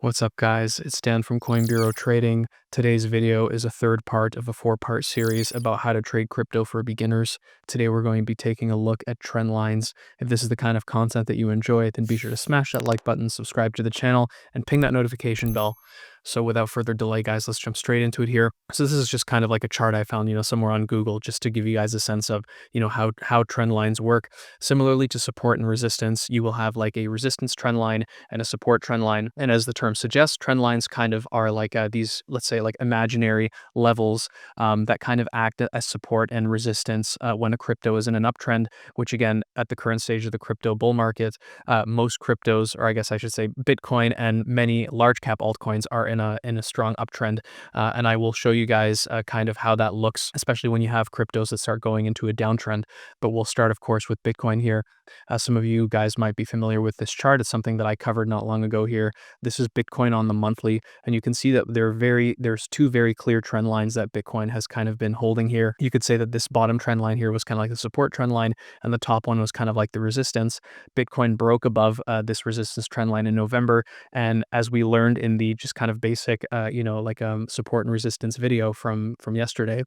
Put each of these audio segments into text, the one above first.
What's up, guys? It's Dan from Coin Bureau Trading. Today's video is a third part of a four-part series about how to trade crypto for beginners. Today, we're going to be taking a look at trend lines. If this is the kind of content that you enjoy, then be sure to smash that like button, subscribe to the channel, and ping that notification bell. So without further delay, guys, let's jump straight into it here. So this is just kind of like a chart I found, somewhere on Google, just to give you guys a sense of, how trend lines work. Similarly to support and resistance, you will have like a resistance trend line and a support trend line. And as the term suggests, trend lines kind of are like these, let's say, like imaginary levels that kind of act as support and resistance when a crypto is in an uptrend, which again, at the current stage of the crypto bull market, most cryptos, or I guess I should say Bitcoin and many large cap altcoins are in a strong uptrend. And I will show you guys kind of how that looks, especially when you have cryptos that start going into a downtrend. But we'll start, of course, with Bitcoin here. Some of you guys might be familiar with this chart. It's something that I covered not long ago here. This is Bitcoin on the monthly, and you can see that there's two very clear trend lines that Bitcoin has kind of been holding here. You could say that this bottom trend line here was kind of like the support trend line, and the top one was kind of like the resistance. Bitcoin broke above this resistance trend line in November, and as we learned in the just kind of basic, support and resistance video from yesterday,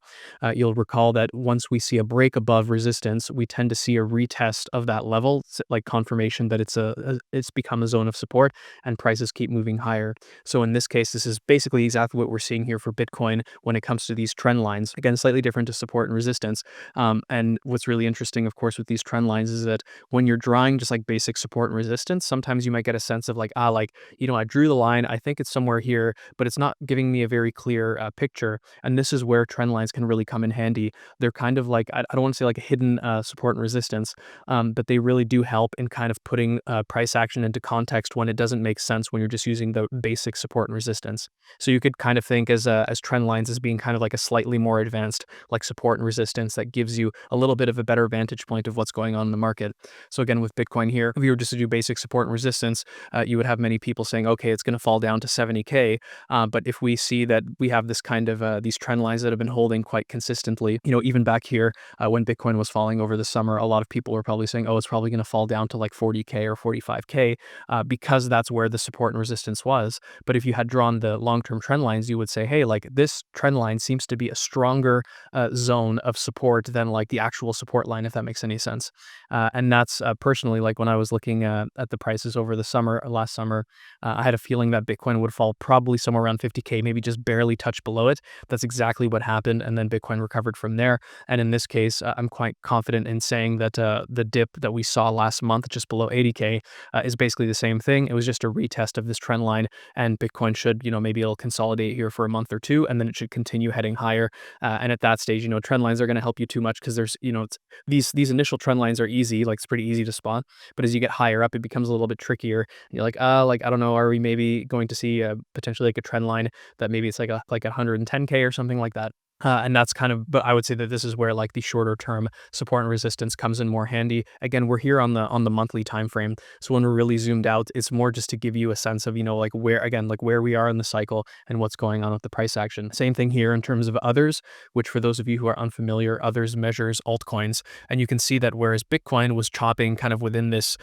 you'll recall that once we see a break above resistance, we tend to see a retest of that level, like confirmation that it's become a zone of support, and prices keep moving higher. So in this case, this is basically exactly what we're seeing here for Bitcoin when it comes to these trend lines. Again, slightly different to support and resistance. And what's really interesting, of course, with these trend lines is that when you're drawing just like basic support and resistance, sometimes you might get a sense of like, I drew the line, I think it's somewhere here, but it's not giving me a very clear picture. And this is where trend lines can really come in handy. They're kind of like, I don't want to say like a hidden support and resistance, but they really do help in kind of putting price action into context when it doesn't make sense when you're just using the basic support and resistance. So you could kind of think as trend lines as being kind of like a slightly more advanced like support and resistance that gives you a little bit of a better vantage point of what's going on in the market. So again, with Bitcoin here, if you were just to do basic support and resistance, you would have many people saying, okay, it's going to fall down to 70K. But if we see that we have this kind of these trend lines that have been holding quite consistently, even back here when Bitcoin was falling over the summer, a lot of people were probably saying, oh, it's probably going to fall down to like 40K or 45K because that's where the support and resistance was. But if you had drawn the long-term trend lines, you would say, hey, like this trend line seems to be a stronger zone of support than like the actual support line, if that makes any sense. And that's personally, like when I was looking at the prices over the summer, last summer, I had a feeling that Bitcoin would fall probably somewhere around 50K, maybe just barely touch below it. That's exactly what happened. And then Bitcoin recovered from there. And in this case, I'm quite confident in saying that the dip that we saw last month, just below 80K, is basically the same thing. It was just a retest of this trend line, and Bitcoin should, maybe it'll consolidate here for a month or two, and then it should continue heading higher. And at that stage, trend lines are going to help you too much because there's, these initial trend lines are easy, like it's pretty easy to spot. But as you get higher up, it becomes a little bit trickier. You're like, I don't know, are we maybe going to see potentially like a trend line that maybe it's like 110K or something like that. And that's kind of, but I would say that this is where like the shorter term support and resistance comes in more handy. Again, we're here on the monthly time frame. So when we're really zoomed out, it's more just to give you a sense of, like where we are in the cycle and what's going on with the price action. Same thing here in terms of others, which for those of you who are unfamiliar, others measures altcoins. And you can see that whereas Bitcoin was chopping kind of within this,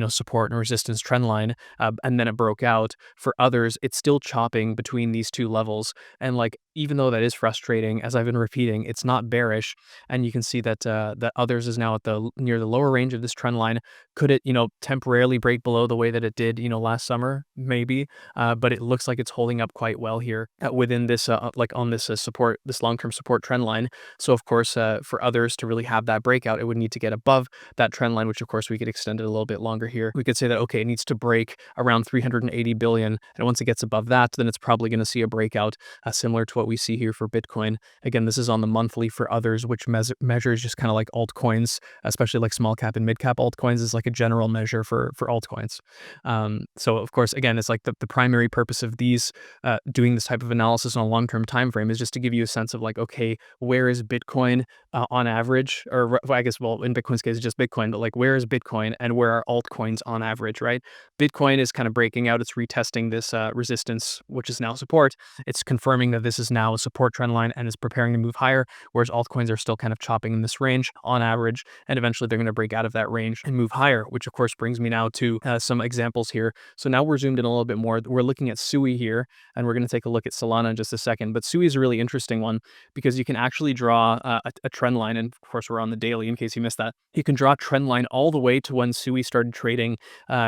support and resistance trend line, and then it broke out, for others, it's still chopping between these two levels. And like, even though that is frustrating, as I've been repeating, it's not bearish, and you can see that that others is now at near the lower range of this trend line. Could it, temporarily break below the way that it did, last summer? Maybe, but it looks like it's holding up quite well here within this, like on this support, this long-term support trend line. So of course, for others to really have that breakout, it would need to get above that trend line, which of course we could extend it a little bit longer here. We could say that, okay, it needs to break around 380 billion, and once it gets above that, then it's probably going to see a breakout similar to what we see here for Bitcoin. Again, this is on the monthly for others, which measures just kind of like altcoins, especially like small cap and mid cap altcoins is like a general measure for altcoins. So of course, again, it's like the primary purpose of these doing this type of analysis on a long-term time frame is just to give you a sense of like, okay, where is Bitcoin on average, or I guess, well, in Bitcoin's case, it's just Bitcoin, but like where is Bitcoin and where are altcoins on average, right? Bitcoin is kind of breaking out, it's retesting this resistance, which is now support. It's confirming that this is now a support trend line and is preparing to move higher, whereas altcoins are still kind of chopping in this range on average, and eventually they're going to break out of that range and move higher, which of course brings me now to some examples here. So now we're zoomed in a little bit more. We're looking at Sui here, and we're going to take a look at Solana in just a second. But Sui is a really interesting one because you can actually draw a trend line, and of course we're on the daily in case you missed that. You can draw a trend line all the way to when Sui started trading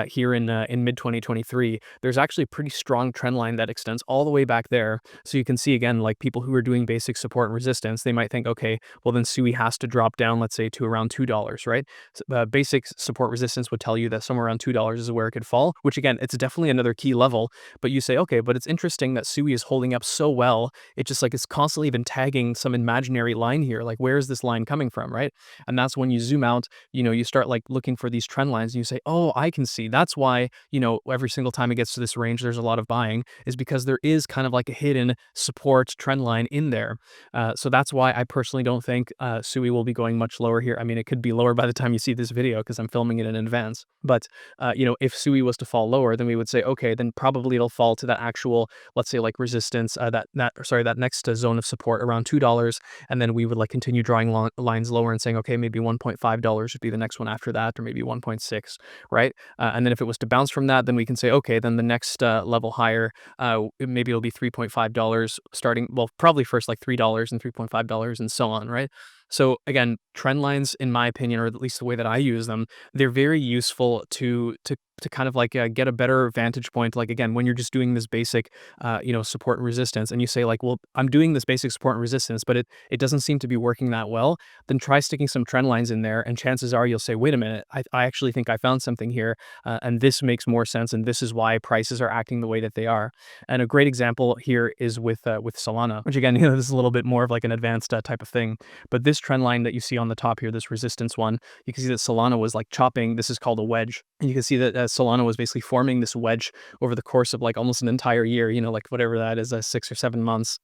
here in mid 2023. There's actually a pretty strong trend line that extends all the way back there. So you can see again, like people who are doing basic support and resistance, they might think, okay, well then Sui has to drop down, let's say to around $2, right? So, basic support resistance would tell you that somewhere around $2 is where it could fall, which again, it's definitely another key level. But you say, okay, but it's interesting that Sui is holding up so well. It's just like it's constantly been tagging some imaginary line here. Like, where is this line coming from, right? And that's when you zoom out, you start like looking for these trend lines and you say, oh, I can see. That's why, every single time it gets to this range, there's a lot of buying, is because there is kind of like a hidden support trend line in there. So that's why I personally don't think Sui will be going much lower here. I mean, it could be lower by the time you see this video because I'm filming it in advance. But, if Sui was to fall lower, then we would say, okay, then probably it'll fall to that actual, let's say like resistance, that next zone of support around $2. And then we would like continue drawing lines lower and saying, okay, maybe $1.5 would be the next one after that, or maybe 1.6, right? And then if it was to bounce from that, then we can say, okay, then the next level higher, maybe it'll be $3.5 starting, well, probably first like $3 and $3.5 and so on, right? So again, trend lines, in my opinion, or at least the way that I use them, they're very useful to kind of like get a better vantage point. Like again, when you're just doing this basic, support and resistance, and you say like, well, I'm doing this basic support and resistance, but it doesn't seem to be working that well. Then try sticking some trend lines in there, and chances are you'll say, wait a minute, I actually think I found something here, and this makes more sense, and this is why prices are acting the way that they are. And a great example here is with Solana, which again, this is a little bit more of like an advanced type of thing. But this trend line that you see on the top here, this resistance one, you can see that Solana was like chopping. This is called a wedge. And you can see that Solana was basically forming this wedge over the course of like almost an entire year, like whatever that is, 6 or 7 months.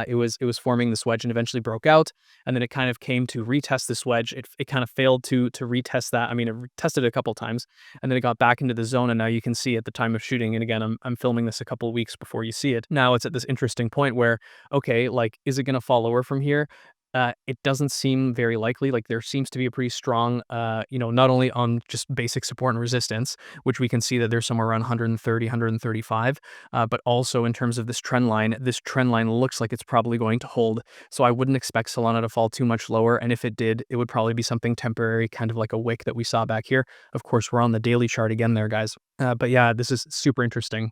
It was forming this wedge and eventually broke out, and then it kind of came to retest this wedge. It kind of failed to retest that. I mean, it tested it a couple times, and then it got back into the zone. And now you can see at the time of shooting, and again, I'm filming this a couple of weeks before you see it. Now it's at this interesting point where, okay, like, is it going to fall lower from here? It doesn't seem very likely. Like there seems to be a pretty strong, not only on just basic support and resistance, which we can see that there's somewhere around 130, 135, but also in terms of this trend line looks like it's probably going to hold. So I wouldn't expect Solana to fall too much lower. And if it did, it would probably be something temporary, kind of like a wick that we saw back here. Of course, we're on the daily chart again there, guys. But yeah, this is super interesting.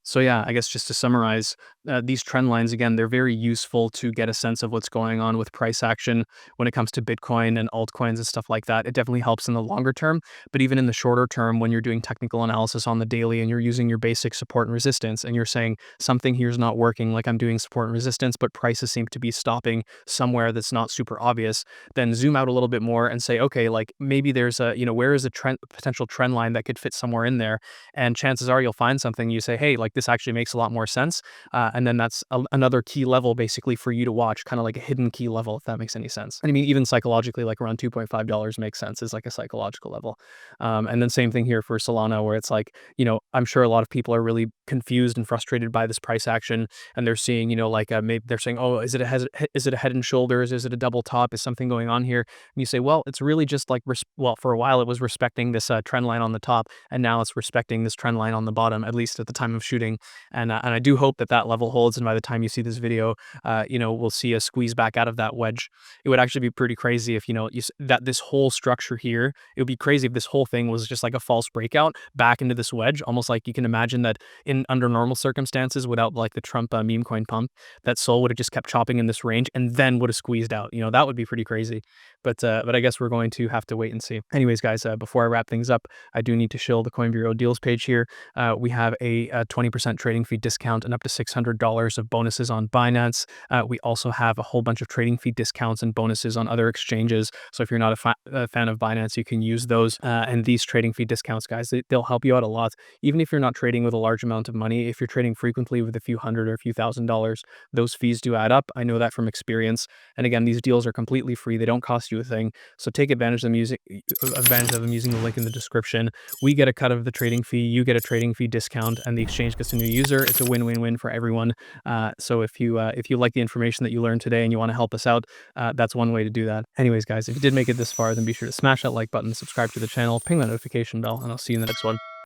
So yeah, I guess just to summarize, these trend lines, again, they're very useful to get a sense of what's going on with price action when it comes to Bitcoin and altcoins and stuff like that. It definitely helps in the longer term, but even in the shorter term, when you're doing technical analysis on the daily and you're using your basic support and resistance, and you're saying something here is not working, like I'm doing support and resistance, but prices seem to be stopping somewhere that's not super obvious, then zoom out a little bit more and say, okay, like maybe there's where is a potential trend line that could fit somewhere in there? And chances are you'll find something, you say, hey, like this actually makes a lot more sense. And then that's another key level basically for you to watch, kind of like a hidden key level, if that makes any sense. And I mean, even psychologically, like around $2.5 makes sense, is like a psychological level. And then same thing here for Solana, where it's like, I'm sure a lot of people are really confused and frustrated by this price action, and they're seeing, maybe they're saying, oh, is it a head and shoulders? Is it a double top? Is something going on here? And you say, well, it's really just like, for a while it was respecting this trend line on the top, and now it's respecting this trend line on the bottom, at least at the time of shooting. And I do hope that level holds, and by the time you see this video, we'll see a squeeze back out of that wedge. It would actually be pretty crazy if, that this whole structure here, it would be crazy if this whole thing was just like a false breakout back into this wedge, almost like you can imagine that under normal circumstances, without like the Trump meme coin pump, that Sol would have just kept chopping in this range and then would have squeezed out. That would be pretty crazy. But I guess we're going to have to wait and see. Anyways, guys, before I wrap things up, I do need to show the Coin Bureau deals page here. We have a 20% trading fee discount and up to $600 of bonuses on Binance. We also have a whole bunch of trading fee discounts and bonuses on other exchanges. So if you're not a fan of Binance, you can use those. And these trading fee discounts, guys, they'll help you out a lot. Even if you're not trading with a large amount of money, if you're trading frequently with a few hundred or a few $1,000s, those fees do add up. I know that from experience. And again, these deals are completely free. They don't cost you a thing. So take advantage of them using the link in the description. We get a cut of the trading fee, you get a trading fee discount, and the exchange gets a new user. It's a win-win-win for everyone. So if you like the information that you learned today and you want to help us out, that's one way to do that. Anyways, guys, if you did make it this far, then be sure to smash that like button, subscribe to the channel, ping that notification bell, and I'll see you in the next one.